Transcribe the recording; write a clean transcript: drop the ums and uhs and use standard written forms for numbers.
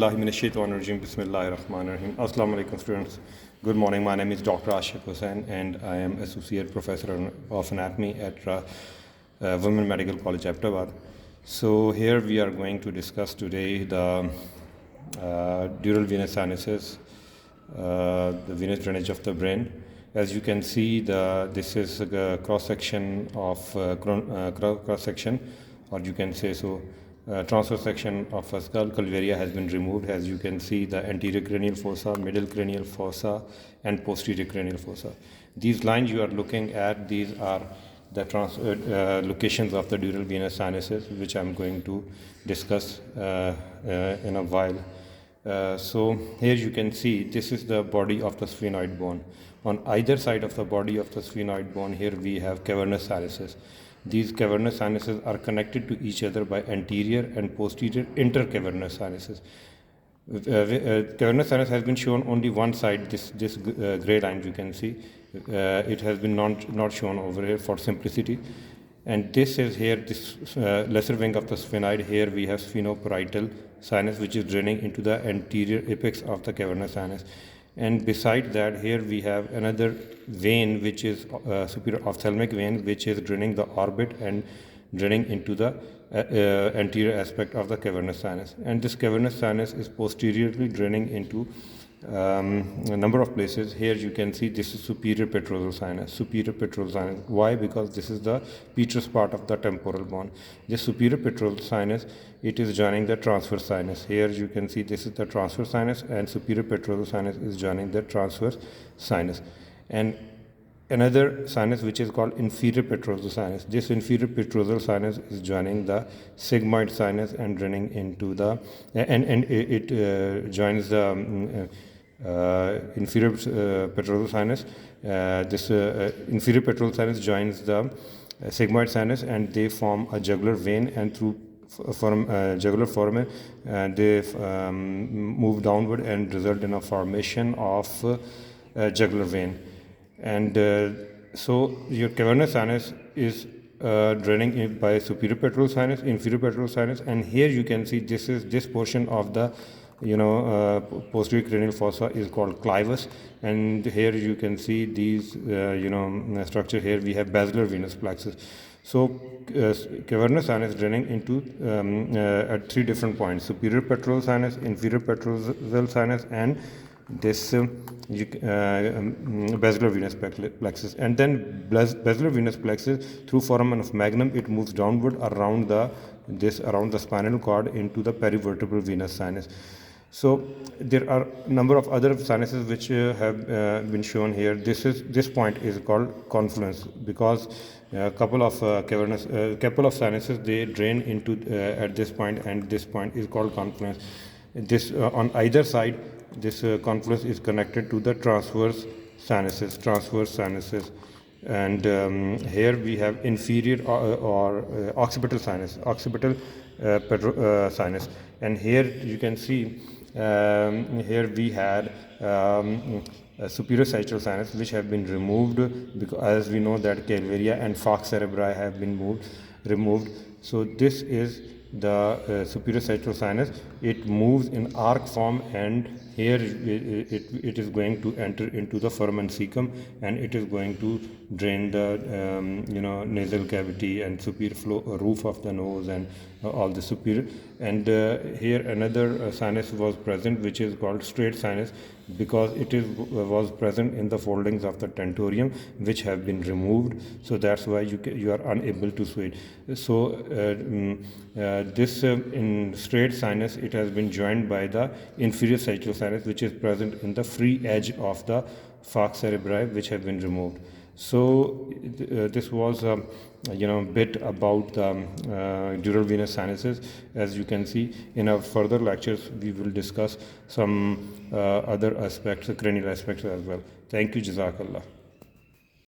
billahi minash shaitanir rajim. Bismillahir rahmanir rahim. Assalamu alaikum students. Good morning. My name is Dr. Ashif Hussain and I am Associate Professor of Anatomy at Women Medical College, Ahmedabad. So here we are going to discuss today the dural venous sinuses, the venous drainage of the brain. As you can see, this is a cross section of cross section, or you can say so. Transverse section of a skull calvaria has been removed. As you can see, the anterior cranial fossa, middle cranial fossa, and posterior cranial fossa. These lines you are looking at, these are the locations of the dural venous sinuses, which I'm going to discuss in a while. So here you can see this is the body of the sphenoid bone. On either side of the body of the sphenoid bone, here we have cavernous sinuses. These cavernous sinuses are connected to each other by anterior and posterior intercavernous sinuses. Cavernous sinus has been shown only one side, this gray line you can see. It has been not shown over here for simplicity. And this is here, this lesser wing of the sphenoid. Here we have sphenoparietal sinus, which is draining into the anterior apex of the cavernous sinus. And beside that, here we have another vein, which is superior ophthalmic vein, which is draining the orbit and draining into the anterior aspect of the cavernous sinus. And this cavernous sinus is posteriorly draining into a number of places. Here you can see this is superior petrosal sinus. Superior petrosal sinus. Why? Because this is the petrous part of the temporal bone. This superior petrosal sinus, it is joining the transverse sinus. Here you can see this is the transverse sinus, and superior petrosal sinus is joining the transverse sinus. And another sinus which is called inferior petrosal sinus. This inferior petrosal sinus is joining the sigmoid sinus and draining into the it joins the inferior petrosal sinus. This inferior petrosal sinus joins the sigmoid sinus, and they form a jugular vein, and through jugular foramen they move downward and result in a formation of jugular vein. And so your cavernous sinus is draining by superior petrosal sinus, inferior petrosal sinus, and here you can see this portion of the posterior cranial fossa is called clivus, and here you can see these structure. Here we have basilar venous plexus. So cavernous sinus draining into at three different points: superior petrosal sinus, inferior petrosal sinus, and this basilar venous plexus. And then basilar venous plexus, through foramen of magnum, it moves downward around the spinal cord into the perivertebral venous sinus. So there are a number of other sinuses which have been shown here. This point is called confluence, because a couple of sinuses, they drain into at this point, and this point is called confluence. This on either side, this confluence is connected to the transverse sinuses. And here we have inferior or occipital sinus, sinus. And here you can see here we had superior sagittal sinus, which have been removed, because as we know that calvaria and falx cerebri have been removed. So this is the superior sagittal sinus. It moves in arc form, and here it is going to enter into the foramen cecum, and it is going to drain the nasal cavity and superior roof of the nose and all the superior. And here another sinus was present, which is called straight sinus, because it was present in the foldings of the tentorium, which have been removed. So that's why you are unable to see it. So this in straight sinus, it has been joined by the inferior sagittal sinus, which is present in the free edge of the falx cerebri, which have been removed. So this was bit about the dural venous sinuses. As you can see, in our further lectures we will discuss some other aspects, cranial aspects as well. Thank you. Jazakallah.